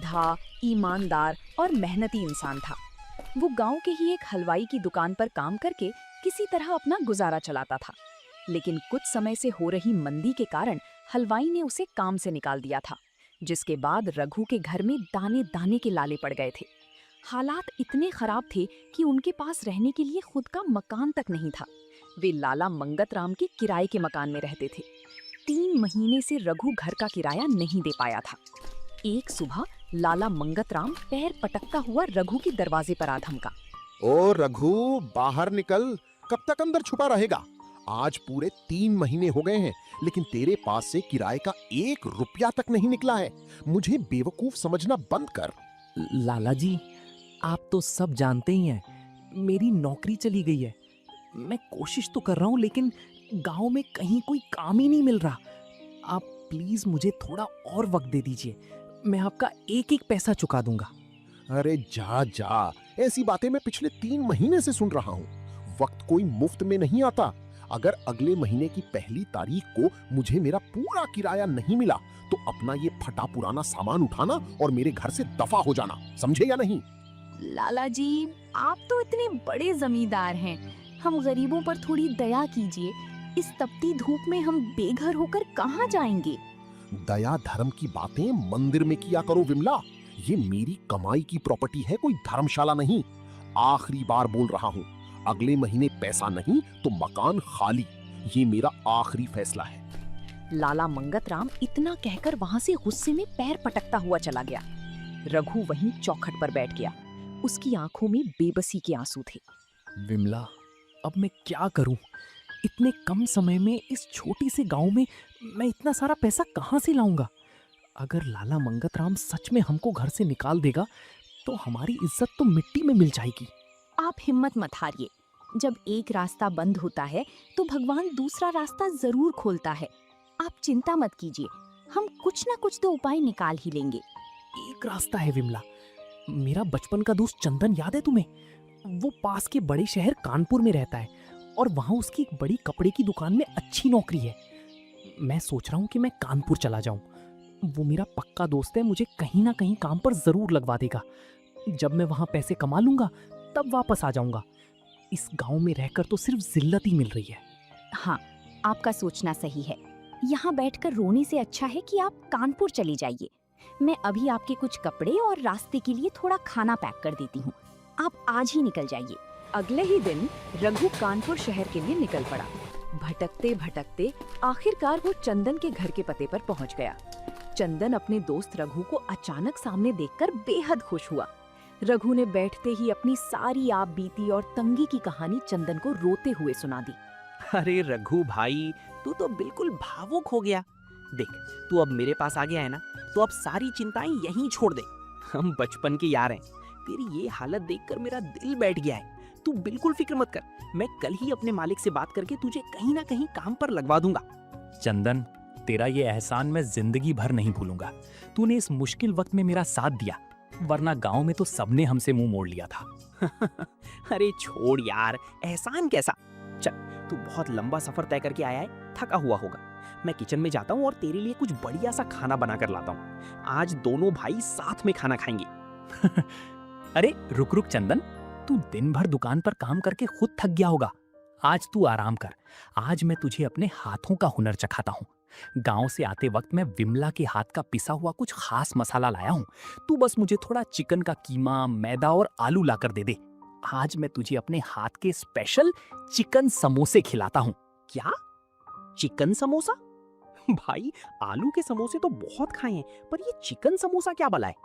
सीधा, ईमानदार और मेहनती इंसान था। वो गांव के ही एक हलवाई की दुकान पर काम करके किसी तरह अपना गुजारा चलाता था। लेकिन कुछ समय से हो रही मंदी के कारण हलवाई ने उसे काम से निकाल दिया था, जिसके बाद रघु के घर में दाने दाने के लाले पड़ गए थे। हालात इतने खराब थे कि उनके पास रहने के लिए खुद का मकान तक नहीं था। वे लाला मंगतराम के किराए के मकान में रहते थे। 3 महीने से रघु घर का किराया नहीं दे पाया था। एक सुबह लाला मंगतराम पैर पटकता हुआ रघु के दरवाजे पर आ धमका। ओ रघु, बाहर निकल, कब तक अंदर छुपा रहेगा? आज पूरे 3 महीने हो गए हैं, लेकिन तेरे पास से किराए का 1 रुपया तक नहीं निकला है। मुझे बेवकूफ समझना बंद कर। लाला जी, आप तो सब जानते ही हैं, मेरी नौकरी चली गई है। मैं कोशिश तो कर रहा हूँ, लेकिन गांव में कहीं कोई काम ही नहीं मिल रहा। आप प्लीज मुझे थोड़ा और वक्त दे दीजिए, मैं आपका एक एक पैसा चुका दूंगा। अरे जा जा, ऐसी बातें मैं पिछले 3 महीने से सुन रहा हूँ। वक्त कोई मुफ्त में नहीं आता। अगर अगले महीने की पहली तारीख को मुझे मेरा पूरा किराया नहीं मिला तो अपना ये फटा पुराना सामान उठाना और मेरे घर से दफा हो जाना, समझे या नहीं? लाला जी, आप तो इतने बड़े जमींदार हैं, हम गरीबों पर थोड़ी दया कीजिए। इस तपती धूप में हम बेघर होकर कहाँ जाएंगे? दया धर्म की बातें मंदिर में किया करो विमला। ये मेरी कमाई की प्रॉपर्टी है, कोई धर्मशाला नहीं। आखिरी बार बोल रहा हूँ, अगले महीने पैसा नहीं तो मकान खाली। ये मेरा आखिरी फैसला है। लाला मंगतराम इतना कहकर वहां से गुस्से में पैर पटकता हुआ चला गया। रघु वहीं चौखट पर बैठ गया। उसकी आंखों में बेबसी के आंसू थे। विमला, अब मैं क्या करूं? इतने कम समय में इस छोटी से गांव में मैं इतना सारा पैसा कहां से लाऊंगा? अगर लाला मंगतराम सच में हमको घर से निकाल देगा तो हमारी इज्जत तो मिट्टी में मिल जाएगी। आप हिम्मत मत हारिए। जब एक रास्ता बंद होता है तो भगवान दूसरा रास्ता जरूर खोलता है। आप चिंता मत कीजिए, हम कुछ ना कुछ तो उपाय निकाल ही लेंगे। एक रास्ता है विमला। मेरा बचपन का दोस्त चंदन याद है तुम्हें? वो पास के बड़े शहर कानपुर में रहता है और वहाँ उसकी एक बड़ी कपड़े की दुकान में अच्छी नौकरी है। मैं सोच रहा हूँ कि मैं कानपुर चला जाऊँ। वो मेरा पक्का दोस्त है, मुझे कहीं ना कहीं काम पर जरूर लगवा देगा। जब मैं वहाँ पैसे कमा लूंगा तब वापस आ जाऊंगा। इस गांव में रहकर तो सिर्फ जिल्लत ही मिल रही है। हाँ, आपका सोचना सही है। यहाँ बैठकर रोने से अच्छा है कि आप कानपुर चली जाइए। मैं अभी आपके कुछ कपड़े और रास्ते के लिए थोड़ा खाना पैक कर देती हूँ। आप आज ही निकल जाइए। अगले ही दिन रघु कानपुर शहर के लिए निकल पड़ा। भटकते भटकते आखिरकार वो चंदन के घर के पते पर पहुँच गया। चंदन अपने दोस्त रघु को अचानक सामने देखकर बेहद खुश हुआ। रघु ने बैठते ही अपनी सारी आप बीती और तंगी की कहानी चंदन को रोते हुए सुना दी। अरे रघु भाई, तू तो बिल्कुल भावुक हो गया। देख, तू अब मेरे पास आ गया है ना, तो अब सारी चिंताएं यहीं छोड़ दे। हम बचपन के यार हैं। तेरी ये हालत देखकर मेरा दिल बैठ गया है। तू बिल्कुल फिक्र मत कर, मैं कल ही अपने मालिक से बात करके तुझे कहीं ना कहीं काम पर लगवा दूंगा। चंदन, तेरा ये एहसान मैं जिंदगी भर नहीं भूलूंगा। तूने इस मुश्किल वक्त में मेरा साथ दिया, वरना गांव में तो सबने हमसे मुंह मोड़ लिया था। अरे छोड़ यार, एहसान कैसा। चल, तू बहुत लंबा सफर तय करके आया है, थका हुआ होगा। मैं किचन में जाता हूँ और तेरे लिए कुछ बढ़िया सा खाना बना कर लाता हूँ। आज दोनों भाई साथ में खाना खाएंगे। अरे रुक रुक चंदन, तू दिन भर दुकान पर काम करके खुद थक गया होगा। आज तू आराम कर। आज मैं तुझे अपने हाथों का हुनर चखाता हूँ। गांव से आते वक्त मैं विमला के हाथ का पिसा हुआ कुछ खास मसाला लाया हूँ। तू बस मुझे थोड़ा चिकन का कीमा, मैदा और आलू लाकर दे दे। आज मैं तुझे अपने हाथ के स्पेशल चिकन समोसे खिलाता हूँ। क्या? चिकन समोसा? भाई, आलू के समोसे तो बहुत खाए हैं, पर ये चिकन समोसा क्या भला है?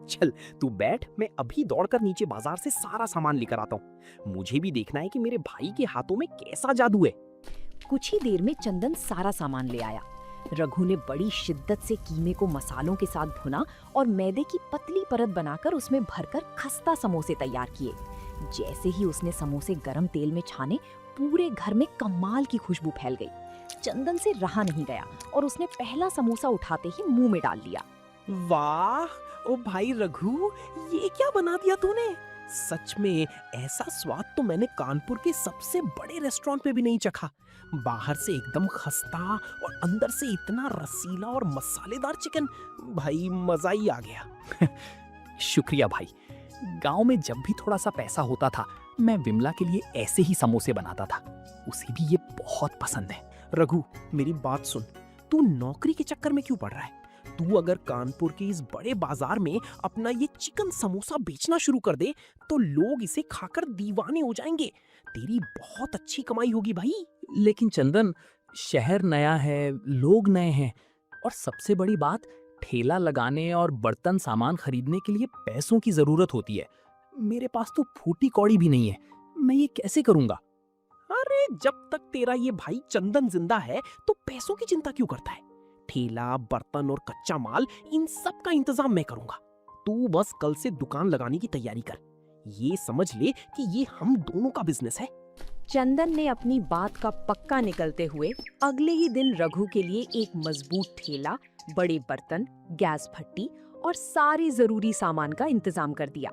चल तू बैठ, मैं अभी दौड़कर नीचे बाजार से सारा सामान लेकर आता हूँ। मुझे भी देखना है कि मेरे भाई के हाथों में कैसा जादू है। कुछ ही देर में चंदन सारा सामान ले आया। रघु ने बड़ी शिद्दत से कीमे को मसालों के साथ भुना और मैदे की पतली परत बनाकर उसमें भरकर खस्ता समोसे तैयार किए। जैसे ही उसने समोसे गरम तेल में छाने, पूरे घर में कमाल की खुशबू फैल गई। चंदन से रहा नहीं गया और उसने पहला समोसा उठाते ही मुंह में डाल लिया। वाह, ओ भाई रघु, ये क्या बना दिया तूने? सच में ऐसा स्वाद तो मैंने कानपुर के सबसे बड़े रेस्टोरेंट में भी नहीं चखा। बाहर से एकदम खस्ता और अंदर से इतना रसीला और मसालेदार चिकन। भाई मजा ही आ गया। शुक्रिया भाई। गांव में जब भी थोड़ा सा पैसा होता था मैं विमला के लिए ऐसे ही समोसे बनाता था। उसे भी ये बहुत पसंद है। रघु, मेरी बात सुन, तू नौकरी के चक्कर में क्यों पड़ रहा है? तू अगर कानपुर के इस बड़े बाजार में अपना ये चिकन समोसा बेचना शुरू कर दे तो लोग इसे खाकर दीवाने हो जाएंगे। तेरी बहुत अच्छी कमाई होगी भाई। लेकिन चंदन, शहर नया है, लोग नए हैं, और सबसे बड़ी बात, ठेला लगाने और बर्तन सामान खरीदने के लिए पैसों की जरूरत होती है। मेरे पास तो फूटी कौड़ी भी नहीं है। मैं ये कैसे करूंगा? अरे जब तक तेरा ये भाई चंदन जिंदा है तो पैसों की चिंता क्यों करता है? ठेला, बर्तन और कच्चा माल, इन सब का इंतजाम मैं करूंगा। तू बस कल से दुकान लगाने की तैयारी कर। ये समझ ले कि ये हम दोनों का बिजनेस है। चंदन ने अपनी बात का पक्का निकलते हुए अगले ही दिन रघु के लिए एक मजबूत ठेला, बड़े बर्तन, गैस भट्टी और सारे जरूरी सामान का इंतजाम कर दिया।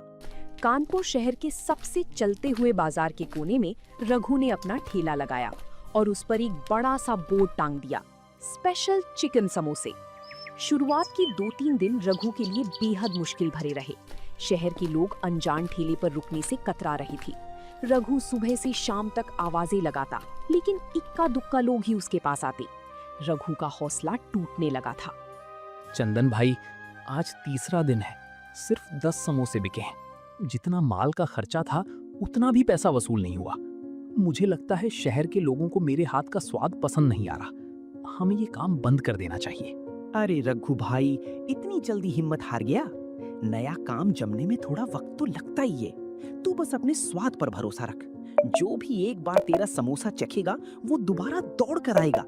कानपुर शहर के सबसे चलते हुए बाजार के कोने में रघु ने अपना ठेला लगाया और उस पर एक बड़ा सा बोर्ड टांग दिया, स्पेशल चिकन समोसे। शुरुआत के 2-3 दिन रघु के लिए बेहद मुश्किल भरे रहे। शहर के लोग अनजान ठेले पर रुकने से कतरा रहे थे। रघु सुबह से शाम तक आवाजें लगाता, लेकिन इक्का दुक्का लोग ही उसके पास आते। रघु का हौसला टूटने लगा था। चंदन भाई, आज तीसरा दिन है, सिर्फ 10 समोसे बिके हैं। जितना माल का खर्चा था उतना भी पैसा वसूल नहीं हुआ। मुझे लगता है शहर के लोगों को मेरे हाथ का स्वाद पसंद नहीं आ रहा। हमें ये काम बंद कर देना चाहिए। अरे रघु भाई, इतनी जल्दी हिम्मत हार गया? नया काम जमने में थोड़ा वक्त तो लगता ही है। तू बस अपने स्वाद पर भरोसा रख। जो भी एक बार तेरा समोसा चखेगा वो दोबारा दौड़ कर आएगा।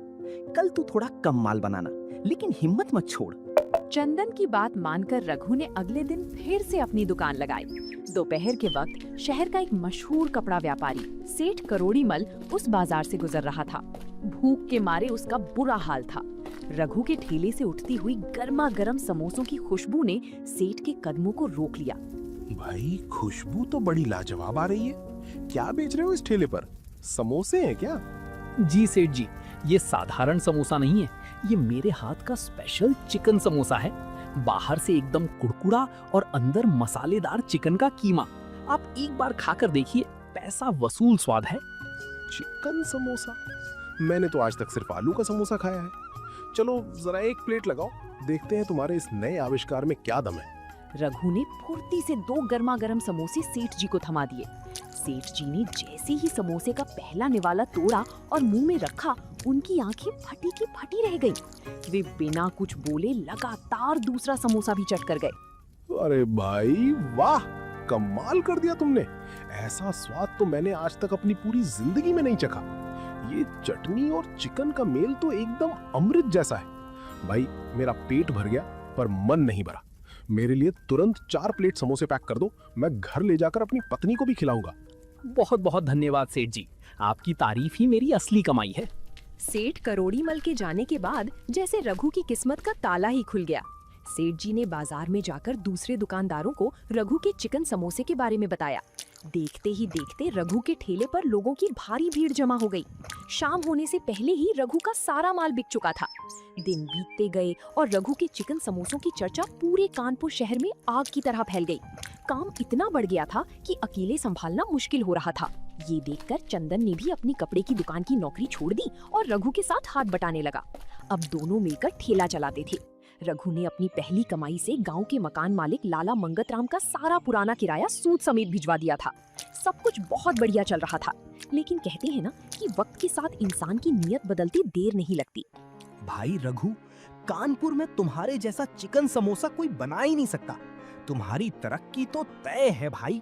कल तू थोड़ा कम माल बनाना, लेकिन हिम्मत मत छोड़। चंदन की बात मानकर रघु ने अगले दिन फिर से अपनी दुकान लगाई। दोपहर के वक्त शहर का एक मशहूर कपड़ा व्यापारी सेठ करोड़ीमल उस बाजार से गुजर रहा था। भूख के मारे उसका बुरा हाल था। रघु के ठेले से उठती हुई गर्मा गर्म समोसों की खुशबू ने सेठ के कदमों को रोक लिया। भाई, खुशबू तो बड़ी लाजवाब आ रही है। क्या बेच रहे हो इस ठेले पर? समोसे हैं क्या? जी सेठ जी, ये साधारण समोसा नहीं है, ये मेरे हाथ का स्पेशल चिकन समोसा है। बाहर से एकदम कुड़कुड़ा और अंदर मसालेदार चिकन का कीमा। आप एक बार खाकर देखिए, पैसा वसूल स्वाद है। चिकन समोसा? मैंने तो आज तक सिर्फ आलू का समोसा खाया है। चलो जरा एक प्लेट लगाओ, देखते हैं तुम्हारे इस नए आविष्कार में क्या दम है। रघु ने फुर्ती से 2 गर्मा गर्म समोसे सेठ जी को थमा दिए। सेठ जी ने जैसे ही समोसे का पहला निवाला तोड़ा और मुंह में रखा, उनकी आंखें फटी की फटी रह गईं। वे बिना कुछ बोले लगातार दूसरा समोसा भी चट कर गए। अरे भाई वाह, कमाल कर दिया तुमने। ऐसा स्वाद तो मैंने आज तक अपनी पूरी जिंदगी में नहीं चखा। ये चटनी और चिकन का मेल तो एकदम अमृत जैसा है। भाई, मेरा पेट भर गया पर मन नहीं भरा। मेरे लिए तुरंत 4 प्लेट समोसे पैक कर दो। मैं घर ले जाकर अपनी पत्नी को भी खिलाऊंगा। बहुत बहुत धन्यवाद सेठ जी, आपकी तारीफ ही मेरी असली कमाई है। सेठ करोड़ीमल के जाने के बाद जैसे रघु की किस्मत का ताला ही खुल गया। सेठ जी ने बाजार में जाकर दूसरे दुकानदारों को रघु के चिकन समोसे के बारे में बताया। देखते ही देखते रघु के ठेले पर लोगों की भारी भीड़ जमा हो गई। शाम होने से पहले ही रघु का सारा माल बिक चुका था। दिन बीतते गए और रघु के चिकन समोसों की चर्चा पूरे कानपुर शहर में आग की तरह फैल गई। काम इतना बढ़ गया था कि अकेले संभालना मुश्किल हो रहा था। ये देखकर चंदन ने भी अपनी कपड़े की दुकान की नौकरी छोड़ दी और रघु के साथ हाथ बटाने लगा। अब दोनों मिलकर ठेला चलाते थे। रघु ने अपनी पहली कमाई से गांव के मकान मालिक लाला मंगतराम का सारा पुराना किराया सूद समेत भिजवा दिया था। सब कुछ बहुत बढ़िया चल रहा था, लेकिन कहते हैं ना कि वक्त के साथ इंसान की नीयत बदलती देर नहीं लगती। भाई रघु, कानपुर में तुम्हारे जैसा चिकन समोसा कोई बना ही नहीं सकता। तुम्हारी तरक्की तो तय है भाई।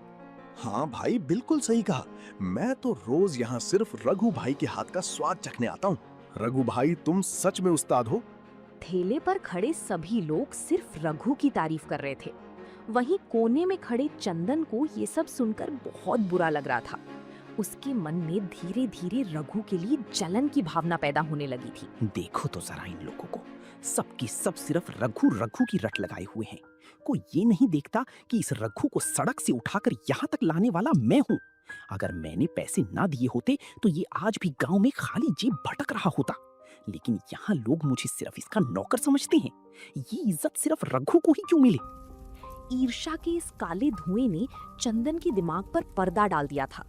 हाँ भाई, बिल्कुल सही कहा। मैं तो रोज यहाँ सिर्फ रघु भाई के हाथ का स्वाद चखने आता हूँ। रघु भाई, तुम सच में उस्ताद हो। ठेले पर खड़े सभी लोग सिर्फ रघु की तारीफ कर रहे थे। वहीं कोने में खड़े चंदन को ये सब सुनकर बहुत बुरा लग रहा था। उसके मन में धीरे धीरे रघु के लिए जलन की भावना पैदा होने लगी थी। देखो तो जरा इन लोगों को, सबकी सब सिर्फ रघु रघु की रट लगाए हुए हैं। कोई ये नहीं देखता कि इस रघु को सड़क से उठाकर यहाँ तक लाने वाला मैं हूँ। अगर मैंने पैसे ना दिए होते तो ये आज भी गांव में खाली जेब भटक रहा होता। लेकिन यहाँ लोग मुझे सिर्फ इसका नौकर समझते हैं। ये इज्जत सिर्फ रघु को ही क्यों मिले? ईर्ष्या के इस काले धुएं ने चंदन के दिमाग पर पर्दा डाल दिया था।